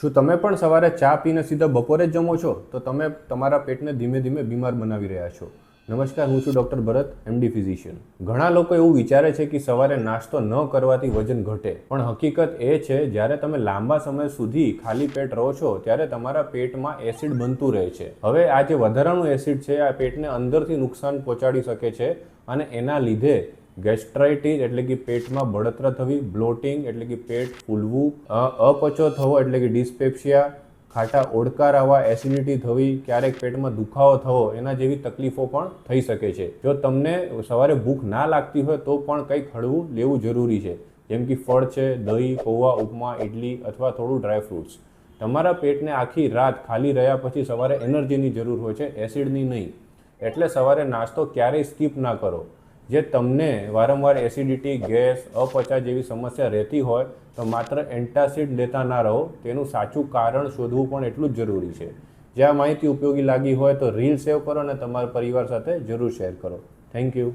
શું તમે પણ સવારે ચા પીને સીધા બપોરે જ જમો છો? તો તમે તમારા પેટને ધીમે ધીમે બીમાર બનાવી રહ્યા છો. નમસ્કાર, હું છું ડૉક્ટર ભરત, એમડી ફિઝિશિયન. ઘણા લોકો એવું વિચારે છે કે સવારે નાસ્તો ન કરવાથી વજન ઘટે, પણ હકીકત એ છે જ્યારે તમે લાંબા સમય સુધી ખાલી પેટ રહો છો ત્યારે તમારા પેટમાં એસિડ બનતું રહે છે. હવે આ જે વધારાનું એસિડ છે આ પેટને અંદરથી નુકસાન પહોંચાડી શકે છે અને એના લીધે ગેસ્ટ્રાઇટિસ એટલે કે પેટમાં બળતરા થવી, બ્લોટિંગ એટલે કે પેટ ફૂલવું, અપચો થવો એટલે કે ડિસ્પેપ્સિયા, ખાટા ઓડકાર આવવા, એસિડિટી થવી, ક્યારેક પેટમાં દુખાવો થવો, એના જેવી તકલીફો પણ થઈ શકે છે. જો તમને સવારે ભૂખ ના લાગતી હોય તો પણ કંઈક હળવું લેવું જરૂરી છે, જેમ કે ફળ છે, દહીં, પૌવા, ઉપમા, ઇડલી અથવા થોડું ડ્રાયફ્રૂટ્સ. તમારા પેટને આખી રાત ખાલી રહ્યા પછી સવારે એનર્જીની જરૂર હોય છે, એસિડની નહીં. એટલે સવારે નાસ્તો ક્યારેય સ્કીપ ના કરો. જે તમને વારંવાર એસિડિટી, ગેસ, અપચા જેવી સમસ્યા રહેતી હોય તો માત્ર એન્ટાસિડ લેતા ના રહો. તેનું સાચું કારણ શોધવું પણ એટલું જ જરૂરી છે. જે આ માહિતી ઉપયોગી લાગી હોય તો રીલ સેવ કરો અને તમારા પરિવાર સાથે જરૂર શેર કરો. Thank you.